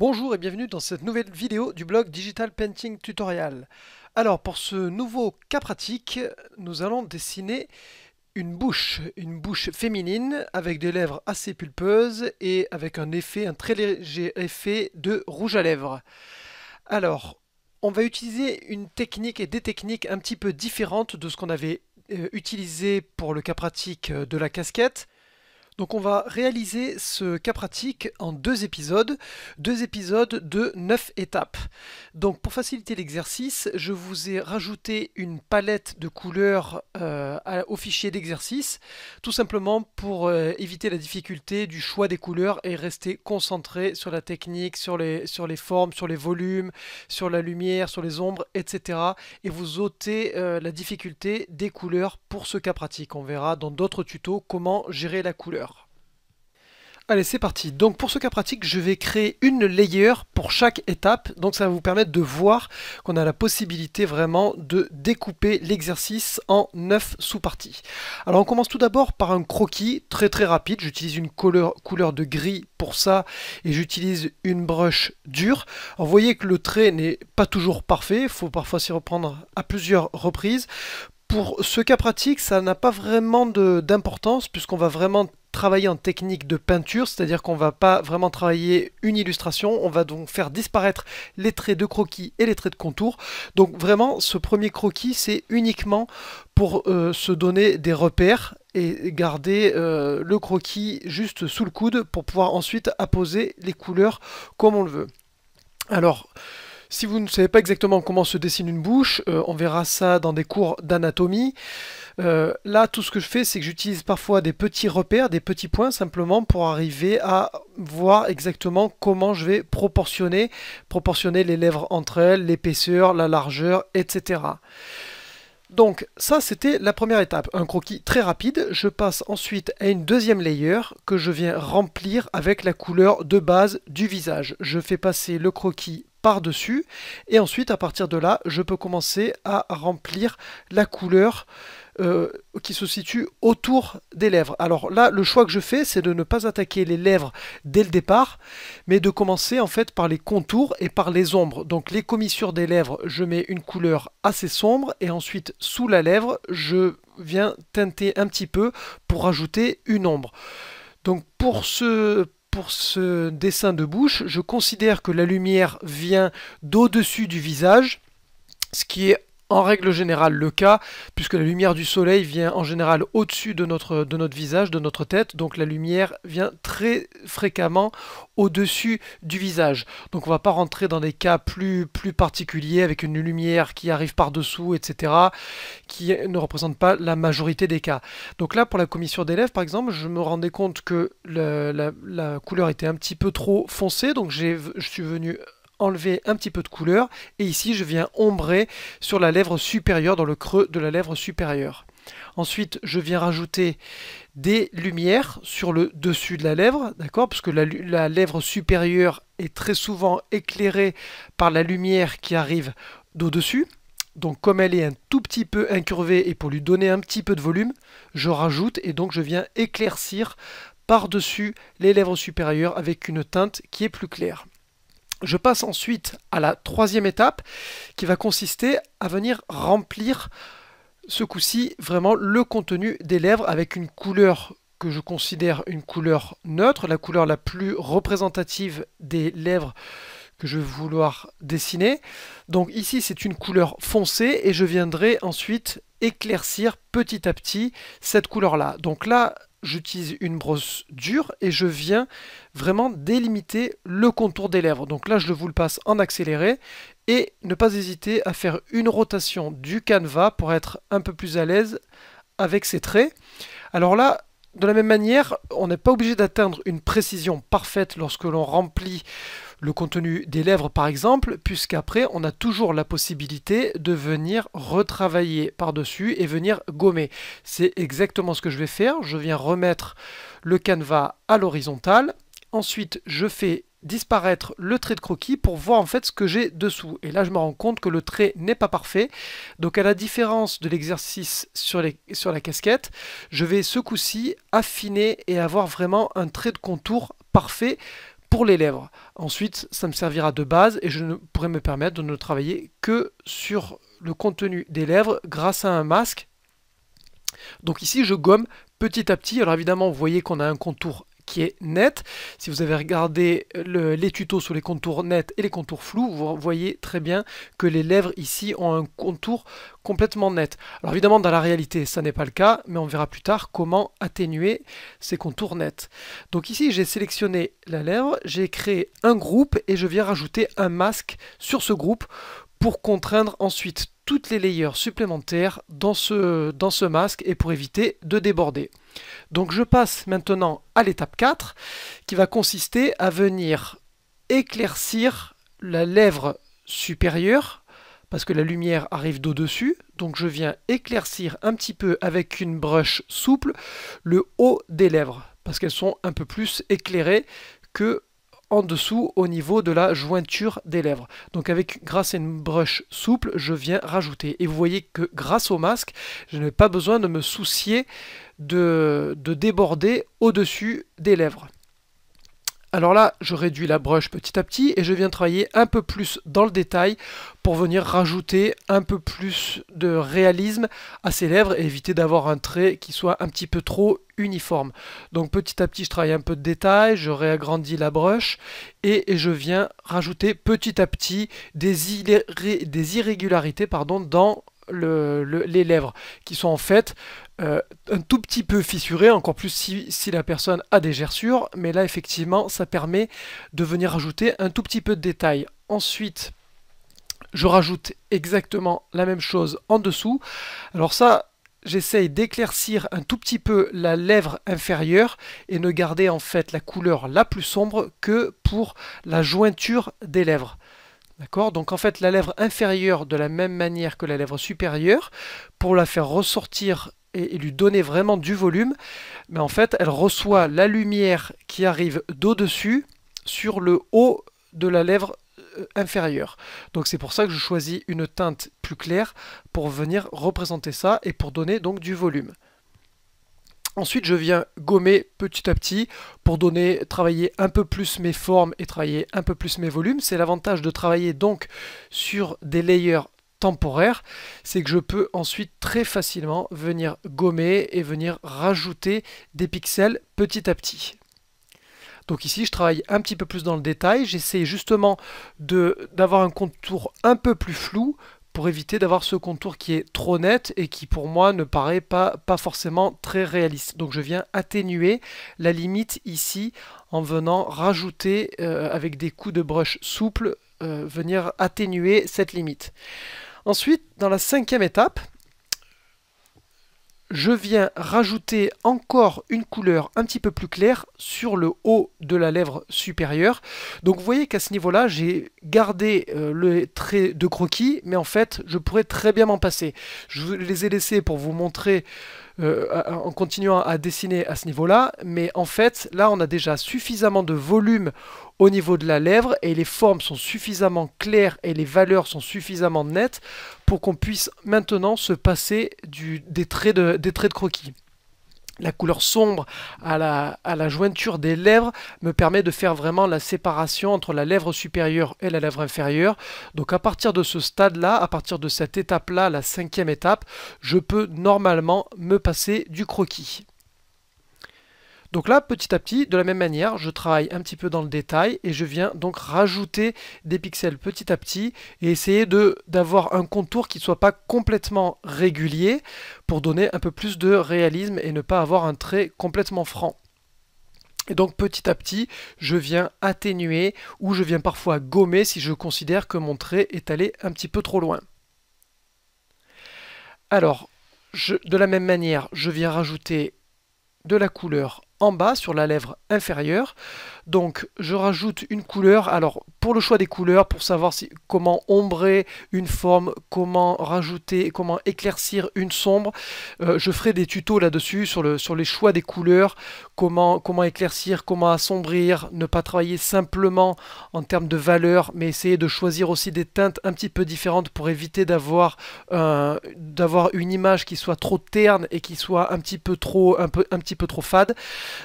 Bonjour et bienvenue dans cette nouvelle vidéo du blog Digital Painting Tutorial. Alors pour ce nouveau cas pratique, nous allons dessiner une bouche féminine avec des lèvres assez pulpeuses et avec un très léger effet de rouge à lèvres. Alors, on va utiliser une technique et des techniques un petit peu différentes de ce qu'on avait utilisé pour le cas pratique de la casquette. Donc on va réaliser ce cas pratique en deux épisodes de 9 étapes. Donc pour faciliter l'exercice, je vous ai rajouté une palette de couleurs au fichier d'exercice, tout simplement pour éviter la difficulté du choix des couleurs et rester concentré sur la technique, sur les formes, sur les volumes, sur la lumière, sur les ombres, etc. Et vous ôtez la difficulté des couleurs pour ce cas pratique. On verra dans d'autres tutos comment gérer la couleur. Allez, c'est parti. Donc pour ce cas pratique, je vais créer une layer pour chaque étape. Donc ça va vous permettre de voir qu'on a la possibilité vraiment de découper l'exercice en 9 sous-parties. Alors on commence tout d'abord par un croquis très rapide. J'utilise une couleur de gris pour ça et j'utilise une brush dure. Alors, vous voyez que le trait n'est pas toujours parfait. Il faut parfois s'y reprendre à plusieurs reprises. Pour ce cas pratique, ça n'a pas vraiment d'importance puisqu'on va vraiment travailler en technique de peinture, c'est-à-dire qu'on ne va pas vraiment travailler une illustration, on va donc faire disparaître les traits de croquis et les traits de contour. Donc vraiment, ce premier croquis, c'est uniquement pour se donner des repères et garder le croquis juste sous le coude pour pouvoir ensuite apposer les couleurs comme on le veut. Alors, si vous ne savez pas exactement comment se dessine une bouche, on verra ça dans des cours d'anatomie. Là, tout ce que je fais, c'est que j'utilise parfois des petits repères, des petits points, simplement pour arriver à voir exactement comment je vais proportionner les lèvres entre elles, l'épaisseur, la largeur, etc. Donc ça, c'était la première étape, un croquis très rapide. Je passe ensuite à une deuxième layer que je viens remplir avec la couleur de base du visage. Je fais passer le croquis par-dessus et ensuite à partir de là je peux commencer à remplir la couleur qui se situe autour des lèvres. Alors là, le choix que je fais, c'est de ne pas attaquer les lèvres dès le départ, mais de commencer en fait par les contours et par les ombres. Donc les commissures des lèvres, je mets une couleur assez sombre et ensuite sous la lèvre, je viens teinter un petit peu pour rajouter une ombre. Donc pour ce dessin de bouche, je considère que la lumière vient d'au-dessus du visage, ce qui est en règle générale le cas, puisque la lumière du soleil vient en général au-dessus de notre visage, de notre tête, donc la lumière vient très fréquemment au-dessus du visage. Donc on ne va pas rentrer dans des cas plus particuliers avec une lumière qui arrive par-dessous, etc., qui ne représente pas la majorité des cas. Donc là, pour la commissure des lèvres, par exemple, je me rendais compte que la couleur était un petit peu trop foncée, donc je suis venu enlever un petit peu de couleur et ici je viens ombrer sur la lèvre supérieure, dans le creux de la lèvre supérieure. Ensuite je viens rajouter des lumières sur le dessus de la lèvre, d'accord, parce que la lèvre supérieure est très souvent éclairée par la lumière qui arrive d'au-dessus. Donc comme elle est un tout petit peu incurvée et pour lui donner un petit peu de volume, je rajoute et donc je viens éclaircir par-dessus les lèvres supérieures avec une teinte qui est plus claire. Je passe ensuite à la troisième étape qui va consister à venir remplir ce coup-ci vraiment le contenu des lèvres avec une couleur que je considère une couleur neutre, la couleur la plus représentative des lèvres que je vais vouloir dessiner. Donc ici c'est une couleur foncée et je viendrai ensuite éclaircir petit à petit cette couleur-là. Donc là, j'utilise une brosse dure et je viens vraiment délimiter le contour des lèvres. Donc là, je vous le passe en accéléré et ne pas hésiter à faire une rotation du canevas pour être un peu plus à l'aise avec ces traits. Alors là, de la même manière, on n'est pas obligé d'atteindre une précision parfaite lorsque l'on remplit le contenu des lèvres par exemple, puisqu'après on a toujours la possibilité de venir retravailler par-dessus et venir gommer. C'est exactement ce que je vais faire. Je viens remettre le canevas à l'horizontale. Ensuite, je fais disparaître le trait de croquis pour voir en fait ce que j'ai dessous. Et là, je me rends compte que le trait n'est pas parfait. Donc, à la différence de l'exercice sur la casquette, je vais ce coup-ci affiner et avoir vraiment un trait de contour parfait pour les lèvres. Ensuite, ça me servira de base et je ne pourrai me permettre de ne travailler que sur le contenu des lèvres grâce à un masque. Donc ici, je gomme petit à petit. Alors évidemment, vous voyez qu'on a un contour qui est net. Si vous avez regardé les tutos sur les contours nets et les contours flous, vous voyez très bien que les lèvres ici ont un contour complètement net. Alors évidemment, dans la réalité, ça n'est pas le cas, mais on verra plus tard comment atténuer ces contours nets. Donc ici, j'ai sélectionné la lèvre, j'ai créé un groupe et je viens rajouter un masque sur ce groupe pour contraindre ensuite toutes les layers supplémentaires dans ce masque et pour éviter de déborder. Donc je passe maintenant à l'étape 4 qui va consister à venir éclaircir la lèvre supérieure parce que la lumière arrive d'au-dessus. Donc je viens éclaircir un petit peu avec une brush souple le haut des lèvres parce qu'elles sont un peu plus éclairées que en dessous au niveau de la jointure des lèvres. Donc grâce à une brush souple, je viens rajouter. Et vous voyez que grâce au masque, je n'ai pas besoin de me soucier de déborder au-dessus des lèvres. Alors là, je réduis la brush petit à petit et je viens travailler un peu plus dans le détail pour venir rajouter un peu plus de réalisme à ces lèvres et éviter d'avoir un trait qui soit un petit peu trop uniforme. Donc petit à petit, je travaille un peu de détail, je réagrandis la brush et je viens rajouter petit à petit des irrégularités dans les lèvres qui sont en fait un tout petit peu fissurées, encore plus si la personne a des gerçures, mais là effectivement ça permet de venir rajouter un tout petit peu de détail. Ensuite je rajoute exactement la même chose en dessous. Alors ça, j'essaye d'éclaircir un tout petit peu la lèvre inférieure et ne garder en fait la couleur la plus sombre que pour la jointure des lèvres. D'accord? Donc en fait la lèvre inférieure de la même manière que la lèvre supérieure, pour la faire ressortir et lui donner vraiment du volume, mais en fait elle reçoit la lumière qui arrive d'au-dessus sur le haut de la lèvre inférieure. Donc c'est pour ça que je choisis une teinte plus claire pour venir représenter ça et pour donner donc du volume. Ensuite, je viens gommer petit à petit pour travailler un peu plus mes formes et travailler un peu plus mes volumes. C'est l'avantage de travailler donc sur des layers temporaire, c'est que je peux ensuite très facilement venir gommer et venir rajouter des pixels petit à petit. Donc ici, je travaille un petit peu plus dans le détail. J'essaie justement d'avoir un contour un peu plus flou pour éviter d'avoir ce contour qui est trop net et qui pour moi ne paraît pas forcément très réaliste. Donc je viens atténuer la limite ici en venant rajouter avec des coups de brush souple, venir atténuer cette limite. Ensuite, dans la 5e étape, je viens rajouter encore une couleur un petit peu plus claire sur le haut de la lèvre supérieure. Donc vous voyez qu'à ce niveau-là, j'ai gardé le trait de croquis, mais en fait, je pourrais très bien m'en passer. Je les ai laissés pour vous montrer en continuant à dessiner à ce niveau-là, mais en fait, là, on a déjà suffisamment de volume au niveau de la lèvre et les formes sont suffisamment claires et les valeurs sont suffisamment nettes pour qu'on puisse maintenant se passer des traits de croquis. La couleur sombre à la jointure des lèvres me permet de faire vraiment la séparation entre la lèvre supérieure et la lèvre inférieure. Donc à partir de ce stade-là, à partir de cette étape-là, la 5e étape, je peux normalement me passer du croquis. Donc là, petit à petit, de la même manière, je travaille un petit peu dans le détail et je viens donc rajouter des pixels petit à petit et essayer d'avoir un contour qui ne soit pas complètement régulier pour donner un peu plus de réalisme et ne pas avoir un trait complètement franc. Et donc petit à petit, je viens atténuer ou je viens parfois gommer si je considère que mon trait est allé un petit peu trop loin. Alors, de la même manière, je viens rajouter de la couleur en bas sur la lèvre inférieure. Donc je rajoute une couleur. Alors pour le choix des couleurs, pour savoir comment ombrer une forme, comment rajouter, comment éclaircir une sombre, je ferai des tutos là-dessus sur les choix des couleurs, comment éclaircir, comment assombrir, ne pas travailler simplement en termes de valeur, mais essayer de choisir aussi des teintes un petit peu différentes pour éviter d'avoir une image qui soit trop terne et qui soit un petit peu trop fade.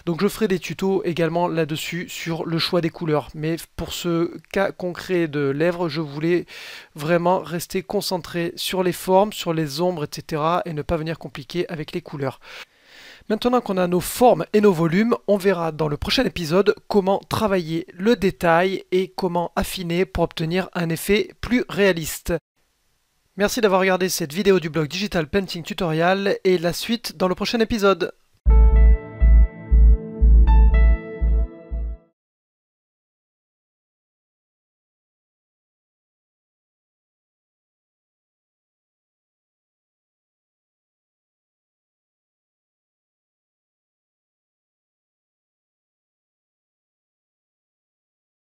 Donc je ferai des tutos également là-dessus sur le choix des couleurs. Mais pour ce cas concret de lèvres, je voulais vraiment rester concentré sur les formes, sur les ombres, etc. et ne pas venir compliquer avec les couleurs. Maintenant qu'on a nos formes et nos volumes, on verra dans le prochain épisode comment travailler le détail et comment affiner pour obtenir un effet plus réaliste. Merci d'avoir regardé cette vidéo du blog Digital Painting Tutorial et la suite dans le prochain épisode.